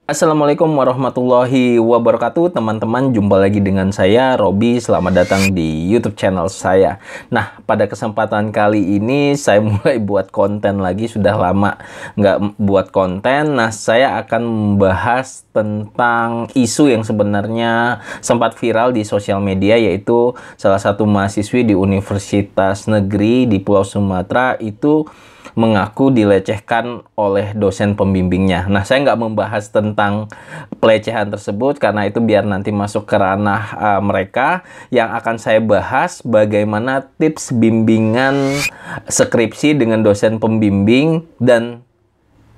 Assalamualaikum warahmatullahi wabarakatuh, teman-teman. Jumpa lagi dengan saya, Robi. Selamat datang di YouTube channel saya. Nah, pada kesempatan kali ini saya mulai buat konten lagi. Sudah lama nggak buat konten. Nah, saya akan membahas tentang isu yang sebenarnya sempat viral di sosial media, yaitu salah satu mahasiswi di Universitas Negeri di Pulau Sumatera itu mengaku dilecehkan oleh dosen pembimbingnya. Nah, saya nggak membahas tentang pelecehan tersebut karena itu biar nanti masuk ke ranah mereka. Yang akan saya bahas bagaimana tips bimbingan skripsi dengan dosen pembimbing dan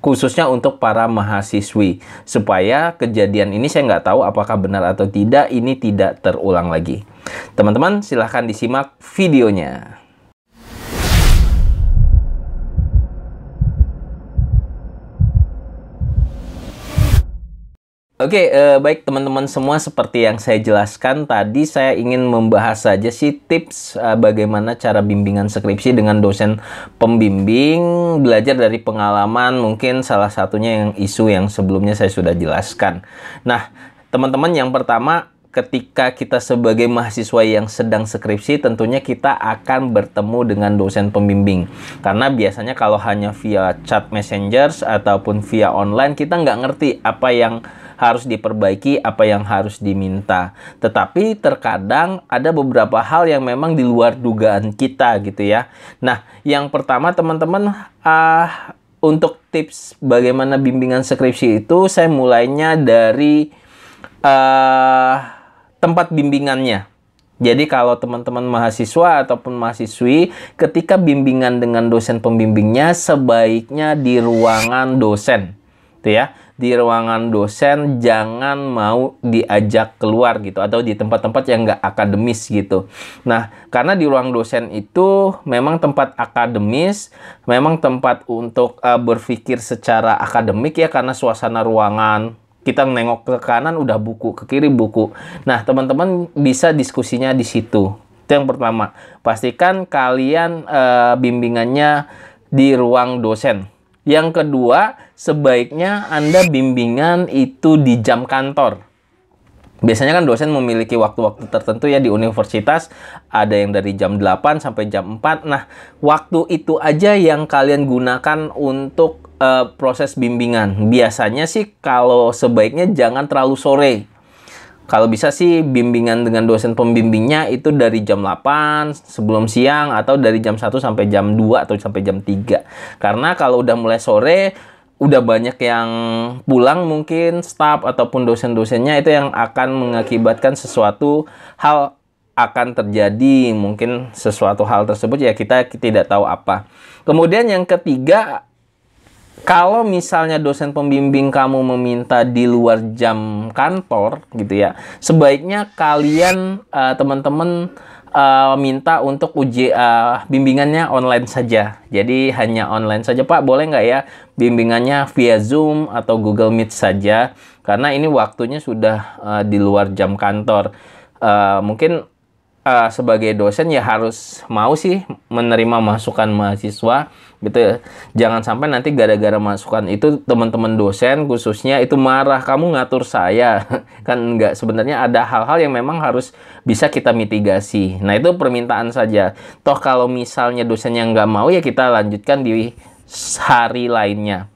khususnya untuk para mahasiswi, supaya kejadian ini saya nggak tahu apakah benar atau tidak, ini tidak terulang lagi. Teman-teman, silahkan disimak videonya. Oke, baik teman-teman semua, seperti yang saya jelaskan tadi, saya ingin membahas saja sih tips bagaimana cara bimbingan skripsi dengan dosen pembimbing, belajar dari pengalaman, mungkin salah satunya yang isu yang sebelumnya saya sudah jelaskan. Nah, teman-teman, yang pertama, ketika kita sebagai mahasiswa yang sedang skripsi, tentunya kita akan bertemu dengan dosen pembimbing. Karena biasanya kalau hanya via chat messengers ataupun via online, kita nggak ngerti apa yang harus diperbaiki, apa yang harus diminta. Tetapi terkadang ada beberapa hal yang memang di luar dugaan kita gitu ya. Nah, yang pertama teman-teman, untuk tips bagaimana bimbingan skripsi itu, saya mulainya dari tempat bimbingannya. Jadi kalau teman-teman mahasiswa ataupun mahasiswi, ketika bimbingan dengan dosen pembimbingnya, sebaiknya di ruangan dosen, gitu ya. Di ruangan dosen, jangan mau diajak keluar gitu, atau di tempat-tempat yang nggak akademis gitu. Nah, karena di ruang dosen itu memang tempat akademis, memang tempat untuk berpikir secara akademik ya, karena suasana ruangan, kita nengok ke kanan udah buku, ke kiri buku. Nah, teman-teman bisa diskusinya di situ. Itu yang pertama. Pastikan kalian bimbingannya di ruang dosen. Yang kedua, sebaiknya Anda bimbingan itu di jam kantor. Biasanya kan dosen memiliki waktu-waktu tertentu ya di universitas. Ada yang dari jam 8 sampai jam 4. Nah, waktu itu aja yang kalian gunakan untuk proses bimbingan. Biasanya sih kalau sebaiknya jangan terlalu sore. Kalau bisa sih bimbingan dengan dosen pembimbingnya itu dari jam 8 sebelum siang, atau dari jam 1 sampai jam 2 atau sampai jam 3. Karena kalau udah mulai sore, udah banyak yang pulang, mungkin staf ataupun dosen-dosennya, itu yang akan mengakibatkan sesuatu hal akan terjadi. Mungkin sesuatu hal tersebut ya kita tidak tahu apa. Kemudian yang ketiga, kalau misalnya dosen pembimbing kamu meminta di luar jam kantor gitu ya, sebaiknya kalian teman-teman minta untuk bimbingannya online saja. Jadi hanya online saja, Pak, boleh nggak ya bimbingannya via Zoom atau Google Meet saja, karena ini waktunya sudah di luar jam kantor. Mungkin sebagai dosen ya harus mau sih menerima masukan mahasiswa gitu ya. Jangan sampai nanti gara-gara masukan itu teman-teman dosen khususnya itu marah, kamu ngatur saya. Kan enggak, sebenarnya ada hal-hal yang memang harus bisa kita mitigasi. Nah, itu permintaan saja. Toh kalau misalnya dosennya nggak mau, ya kita lanjutkan di hari lainnya.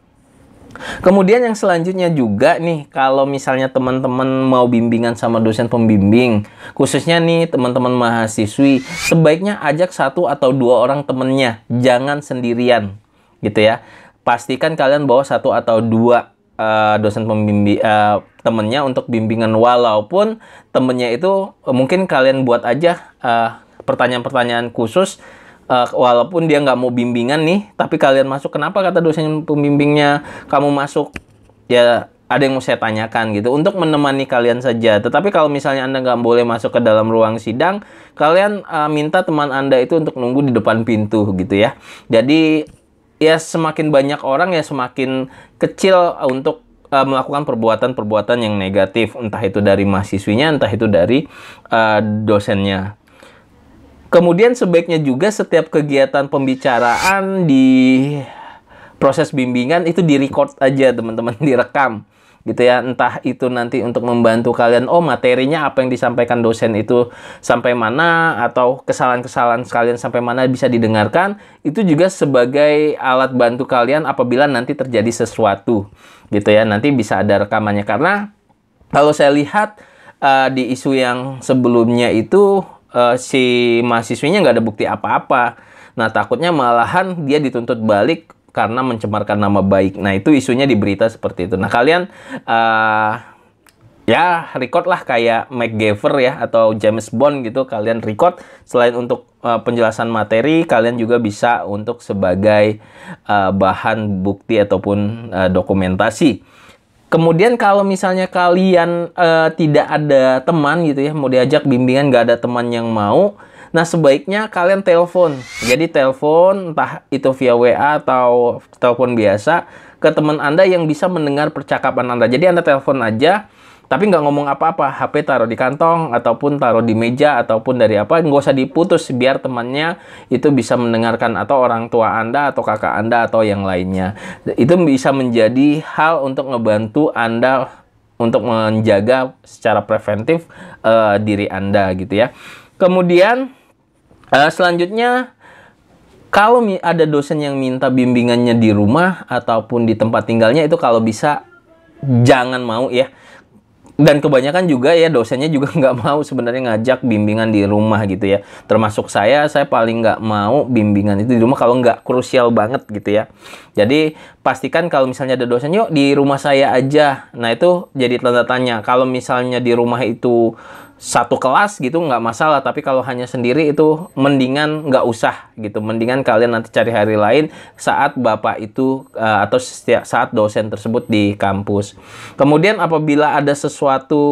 Kemudian yang selanjutnya juga nih, kalau misalnya teman-teman mau bimbingan sama dosen pembimbing, khususnya nih teman-teman mahasiswi, sebaiknya ajak 1 atau 2 orang temennya, jangan sendirian gitu ya. Pastikan kalian bawa 1 atau 2 dosen pembimbing temennya untuk bimbingan, walaupun temennya itu mungkin kalian buat aja pertanyaan-pertanyaan khusus. Walaupun dia nggak mau bimbingan nih, tapi kalian masuk, kenapa kata dosen pembimbingnya kamu masuk? Ya, ada yang mau saya tanyakan gitu, untuk menemani kalian saja. Tetapi kalau misalnya Anda nggak boleh masuk ke dalam ruang sidang, kalian minta teman Anda itu untuk nunggu di depan pintu gitu ya. Jadi, ya semakin banyak orang ya semakin kecil untuk melakukan perbuatan-perbuatan yang negatif, entah itu dari mahasiswinya, entah itu dari dosennya. Kemudian sebaiknya juga setiap kegiatan pembicaraan di proses bimbingan itu direcord aja, teman-teman, direkam. gitu ya. Entah itu nanti untuk membantu kalian, oh materinya apa yang disampaikan dosen itu sampai mana, atau kesalahan-kesalahan kalian sampai mana bisa didengarkan. Itu juga sebagai alat bantu kalian apabila nanti terjadi sesuatu gitu ya. Nanti bisa ada rekamannya, karena kalau saya lihat di isu yang sebelumnya itu si mahasiswinya nggak ada bukti apa-apa. Nah, takutnya malahan dia dituntut balik karena mencemarkan nama baik. Nah, itu isunya di berita seperti itu. Nah, kalian ya record lah kayak MacGyver ya, atau James Bond gitu. Kalian record, selain untuk penjelasan materi, kalian juga bisa untuk sebagai bahan bukti ataupun dokumentasi. Kemudian kalau misalnya kalian tidak ada teman gitu ya, mau diajak bimbingan nggak ada teman yang mau, nah sebaiknya kalian telepon. Jadi telepon, entah itu via WA atau telepon biasa, ke teman Anda yang bisa mendengar percakapan Anda. Jadi Anda telepon aja, tapi nggak ngomong apa-apa, HP taruh di kantong, ataupun taruh di meja, ataupun dari apa, nggak usah diputus, biar temannya itu bisa mendengarkan, atau orang tua Anda, atau kakak Anda, atau yang lainnya. Itu bisa menjadi hal untuk ngebantu Anda untuk menjaga secara preventif diri Anda gitu ya. Kemudian selanjutnya, kalau ada dosen yang minta bimbingannya di rumah ataupun di tempat tinggalnya, itu kalau bisa jangan mau ya. Dan kebanyakan juga ya dosennya juga nggak mau sebenarnya ngajak bimbingan di rumah gitu ya. Termasuk saya paling nggak mau bimbingan itu di rumah kalau nggak krusial banget gitu ya. Jadi pastikan kalau misalnya ada dosen, yuk di rumah saya aja. Nah itu jadi tanda tanya. Kalau misalnya di rumah itu satu kelas gitu nggak masalah, tapi kalau hanya sendiri itu mendingan nggak usah gitu. Mendingan kalian nanti cari hari lain saat bapak itu atau setiap saat dosen tersebut di kampus. Kemudian apabila ada sesuatu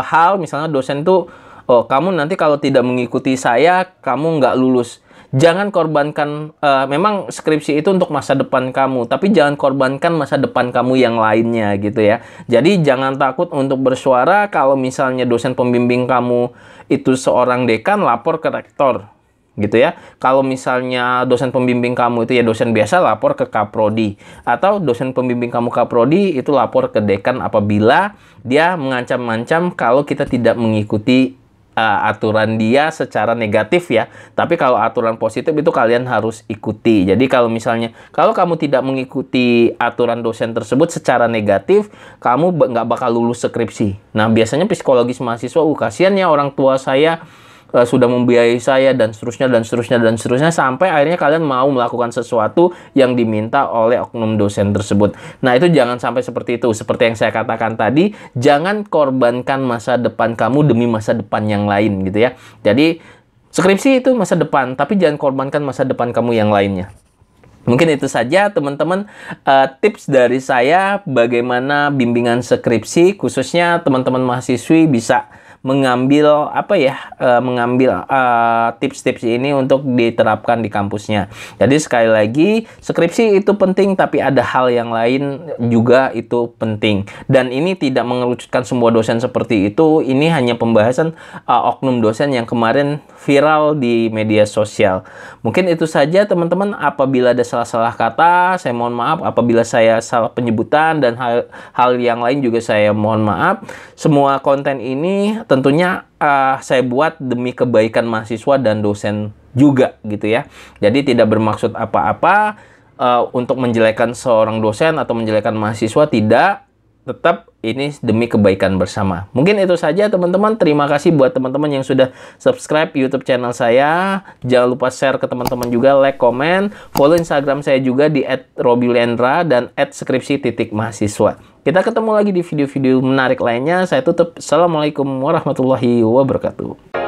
hal, misalnya dosen tuh, oh kamu nanti kalau tidak mengikuti saya kamu nggak lulus. Jangan korbankan, memang skripsi itu untuk masa depan kamu, tapi jangan korbankan masa depan kamu yang lainnya gitu ya. Jadi jangan takut untuk bersuara. Kalau misalnya dosen pembimbing kamu itu seorang dekan, lapor ke rektor gitu ya. Kalau misalnya dosen pembimbing kamu itu ya dosen biasa, lapor ke kaprodi. Atau dosen pembimbing kamu kaprodi, itu lapor ke dekan apabila dia mengancam-ancam kalau kita tidak mengikuti aturan dia secara negatif ya. Tapi kalau aturan positif itu kalian harus ikuti. Jadi kalau misalnya kalau kamu tidak mengikuti aturan dosen tersebut secara negatif, kamu nggak bakal lulus skripsi. Nah biasanya psikologis mahasiswa, kasihan ya orang tua saya sudah membiayai saya, dan seterusnya dan seterusnya dan seterusnya, sampai akhirnya kalian mau melakukan sesuatu yang diminta oleh oknum dosen tersebut. Nah itu jangan sampai seperti itu. Seperti yang saya katakan tadi, jangan korbankan masa depan kamu demi masa depan yang lain gitu ya. Jadi skripsi itu masa depan, tapi jangan korbankan masa depan kamu yang lainnya. Mungkin itu saja teman-teman tips dari saya bagaimana bimbingan skripsi, khususnya teman-teman mahasiswi bisa mengambil tips-tips ini untuk diterapkan di kampusnya. Jadi sekali lagi, skripsi itu penting, tapi ada hal yang lain juga itu penting. Dan ini tidak mengerucutkan semua dosen seperti itu. Ini hanya pembahasan oknum dosen yang kemarin viral di media sosial. Mungkin itu saja teman-teman. Apabila ada salah-salah kata, saya mohon maaf. Apabila saya salah penyebutan dan hal yang lain juga saya mohon maaf. Semua konten ini tentunya saya buat demi kebaikan mahasiswa dan dosen juga gitu ya. Jadi tidak bermaksud apa-apa untuk menjelekkan seorang dosen atau menjelekkan mahasiswa, tidak. Tetap ini demi kebaikan bersama. Mungkin itu saja teman-teman. Terima kasih buat teman-teman yang sudah subscribe YouTube channel saya. Jangan lupa share ke teman-teman juga, like, komen. Follow Instagram saya juga di @robilendra dan @skripsi.mahasiswa. Kita ketemu lagi di video-video menarik lainnya. Saya tutup. Assalamualaikum warahmatullahi wabarakatuh.